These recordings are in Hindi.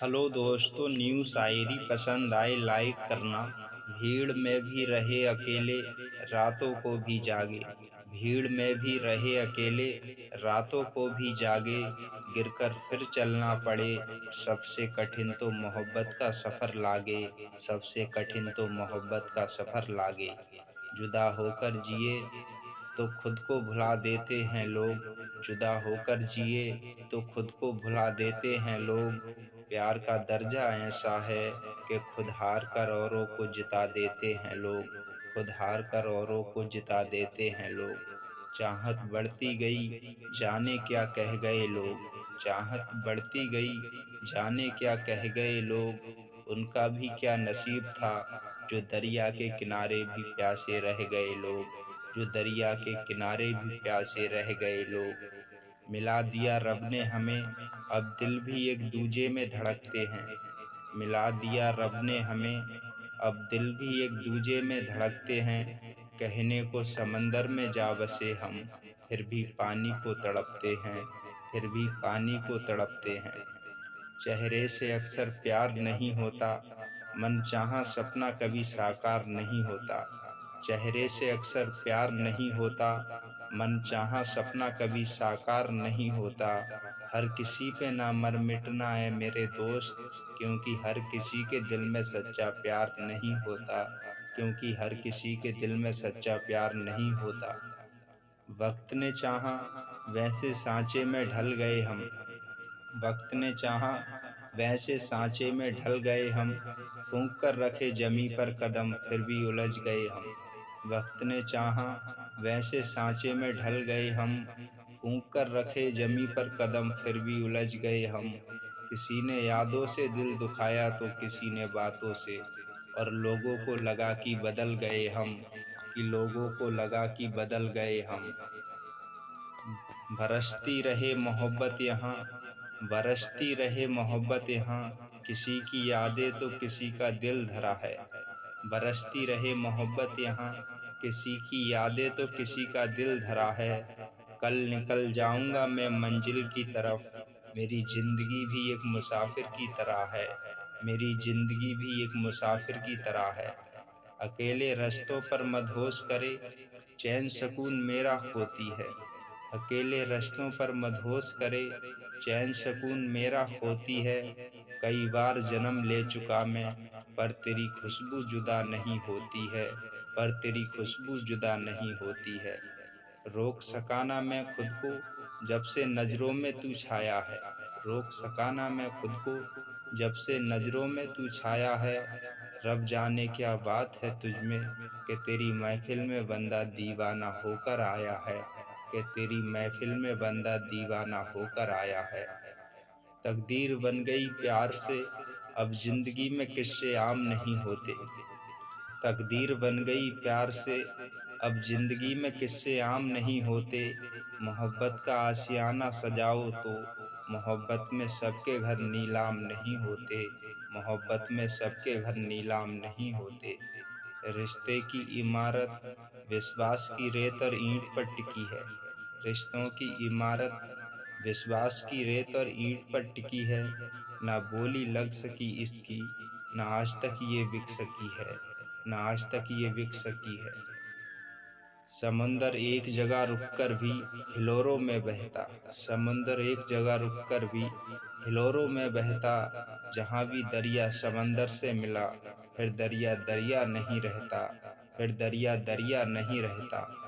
हेलो दोस्तों, न्यू शायरी पसंद आए लाइक करना। भीड़ में भी रहे अकेले, रातों को भी जागे। भीड़ में भी रहे अकेले, रातों को भी जागे। गिरकर फिर चलना पड़े, सबसे कठिन तो मोहब्बत का सफ़र लागे। सबसे कठिन तो मोहब्बत का सफ़र लागे। जुदा होकर जिए तो खुद को भुला देते हैं लोग। जुदा होकर जिए तो खुद को भुला देते हैं लोग। प्यार का दर्जा ऐसा है कि खुद हार कर औरों को जिता देते हैं लोग। खुद हार कर औरों को जिता देते हैं लोग। चाहत बढ़ती गई, जाने क्या कह गए लोग। चाहत बढ़ती गई, जाने क्या कह गए लोग। उनका भी क्या नसीब था, जो दरिया के किनारे भी प्यासे रह गए लोग। जो दरिया के किनारे भी प्यासे रह गए लोग। मिला दिया रब ने हमें, अब दिल भी एक दूजे में धड़कते हैं। मिला दिया रब ने हमें, अब दिल भी एक दूजे में धड़कते हैं। कहने को समंदर में जा बसे हम, फिर भी पानी को तड़पते हैं। फिर भी पानी को तड़पते हैं। चेहरे से अक्सर प्यार नहीं होता, मन चाहा सपना कभी साकार नहीं होता। चेहरे से अक्सर प्यार नहीं होता, मन चाहा सपना कभी साकार नहीं होता। हर किसी पे ना मर मिटना है मेरे दोस्त, क्योंकि हर किसी के दिल में सच्चा प्यार नहीं होता। क्योंकि हर किसी के दिल में सच्चा प्यार नहीं होता। वक्त ने चाहा, वैसे सांचे में ढल गए हम। वक्त ने चाहा, वैसे सांचे में ढल गए हम। फूंक कर रखे जमी पर कदम, फिर भी उलझ गए हम। वक्त ने चाहा, वैसे सांचे में ढल गए हम। फूंक कर रखे जमी पर कदम, फिर भी उलझ गए हम। किसी ने यादों से दिल दुखाया तो किसी ने बातों से, और लोगों को लगा कि बदल गए हम। कि लोगों को लगा कि बदल गए हम। बरसती रहे मोहब्बत यहाँ, बरसती रहे मोहब्बत यहाँ। किसी की यादें तो किसी का दिल धरा है। बरसती रहे मोहब्बत यहाँ, किसी की यादें तो किसी का दिल धरा है। कल निकल जाऊंगा मैं मंजिल की तरफ, मेरी जिंदगी भी एक मुसाफिर की तरह है। मेरी जिंदगी भी एक मुसाफिर की तरह है। अकेले रास्तों पर मदहोश करे, चैन सुकून मेरा खोती है। अकेले रास्तों पर मदहोश करे, चैन सुकून मेरा खोती है। कई बार जन्म ले चुका मैं, पर तेरी खुशबू जुदा नहीं होती है। पर तेरी खुशबू जुदा नहीं होती है। रोक सका ना मैं खुद को, जब से नजरों में तू छाया है। रोक सका ना मैं खुद को, जब से नजरों में तू छाया है। रब जाने क्या बात है तुझ में, कि तेरी महफिल में बंदा दीवाना होकर आया है। कि तेरी महफिल में बंदा दीवाना होकर आया है। तकदीर बन गई प्यार से, अब जिंदगी में किस्से आम नहीं होते। तकदीर बन गई प्यार से, अब जिंदगी में किस्से आम नहीं होते। मोहब्बत का आशियाना सजाओ तो, मोहब्बत में सबके घर नीलाम नहीं होते। मोहब्बत में सबके घर नीलाम नहीं होते। रिश्ते की इमारत विश्वास की रेत और ईंट पर टिकी है। रिश्तों की इमारत विश्वास की रेत और ईंट पर टिकी है। ना बोली लग सकी इसकी, ना आज तक ये बिक सकी है। ना आज तक ये बिक सकी है। समुंदर एक जगह रुककर भी हिलोरों में बहता। समुंदर एक जगह रुककर भी हिलोरों में बहता। जहाँ भी दरिया समंदर से मिला, फिर दरिया दरिया नहीं रहता। फिर दरिया दरिया नहीं रहता।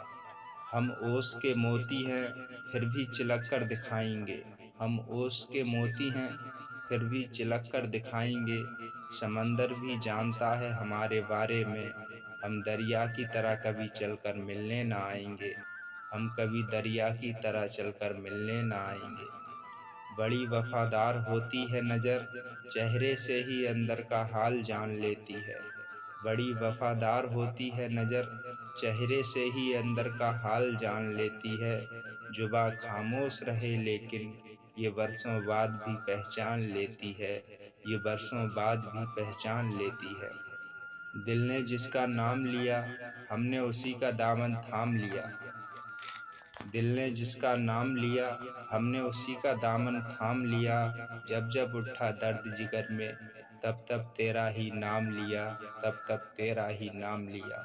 हम ओस के मोती हैं, फिर भी चिलक कर दिखाएंगे। हम ओस के मोती हैं, फिर भी चिलक कर दिखाएंगे। समंदर भी जानता है हमारे बारे में, हम दरिया की तरह कभी चलकर मिलने ना आएंगे। हम कभी दरिया की तरह चलकर मिलने ना आएंगे। बड़ी वफादार होती है नज़र, चेहरे से ही अंदर का हाल जान लेती है। बड़ी वफादार होती है नज़र, चेहरे से ही अंदर का हाल जान लेती है। जुबा खामोश रहे लेकिन ये बरसों बाद भी पहचान लेती है। ये बरसों बाद भी पहचान लेती है। दिल ने जिसका नाम लिया, हमने उसी का दामन थाम लिया। दिल ने जिसका नाम लिया हमने उसी का दामन थाम लिया। जब जब उठा दर्द जिगर में तब तब तेरा ही नाम लिया, तब तब तेरा ही नाम लिया।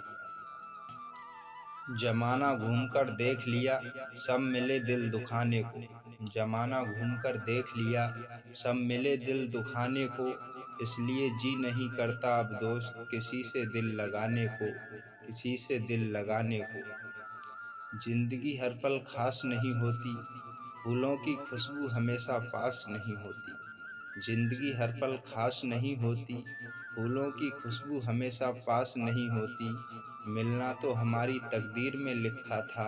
जमाना घूमकर देख लिया सब मिले दिल दुखाने को, जमाना घूमकर देख लिया सब मिले दिल दुखाने को। इसलिए जी नहीं करता अब दोस्त किसी से दिल लगाने को, किसी से दिल लगाने को। जिंदगी हर पल खास नहीं होती, फूलों की खुशबू हमेशा पास नहीं होती। जिंदगी हर पल खास नहीं होती, फूलों की खुशबू हमेशा पास नहीं होती। मिलना तो हमारी तकदीर में लिखा था,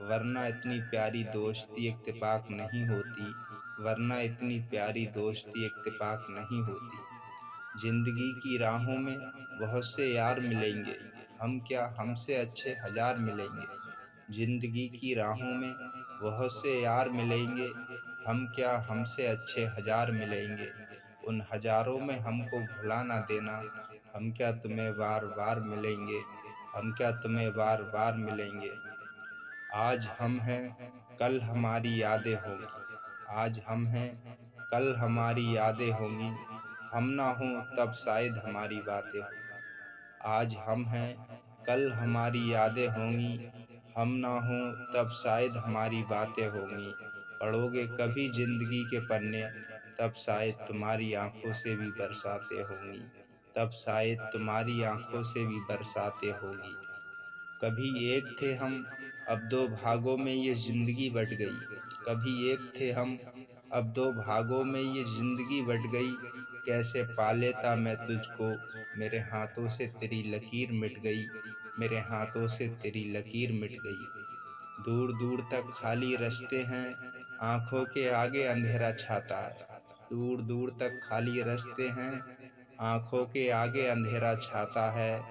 वरना इतनी प्यारी दोस्ती इत्तेफाक नहीं होती, वरना इतनी प्यारी दोस्ती इत्तेफाक नहीं होती। जिंदगी की राहों में बहुत से यार मिलेंगे, हम क्या हमसे अच्छे हजार मिलेंगे। जिंदगी की राहों में बहुत से यार मिलेंगे, हम क्या हमसे अच्छे हजार मिलेंगे। उन हजारों में हमको भुला ना देना, हम क्या तुम्हें बार बार मिलेंगे, हम क्या तुम्हें बार बार मिलेंगे। आज हम हैं कल हमारी यादें होंगी, आज हम हैं कल हमारी यादें होंगी। हम ना हों तब शायद हमारी बातें हों। आज हम हैं कल हमारी यादें होंगी, हम ना हों तब शायद हमारी बातें होंगी। पढ़ोगे कभी जिंदगी के पन्ने तब शायद तुम्हारी आंखों से भी बरसातें होंगी, तब शायद तुम्हारी आंखों से भी बरसातें होंगी। कभी एक थे हम अब दो भागों में ये जिंदगी बट गई, कभी एक थे हम अब दो भागों में ये जिंदगी बट गई। कैसे पा लेता मैं तुझको, मेरे हाथों से तेरी लकीर मिट गई, मेरे हाथों से तेरी लकीर मिट गई। दूर दूर तक खाली रास्ते हैं, आंखों के आगे अंधेरा छाता है। दूर दूर तक खाली रास्ते हैं, आंखों के आगे अंधेरा छाता है।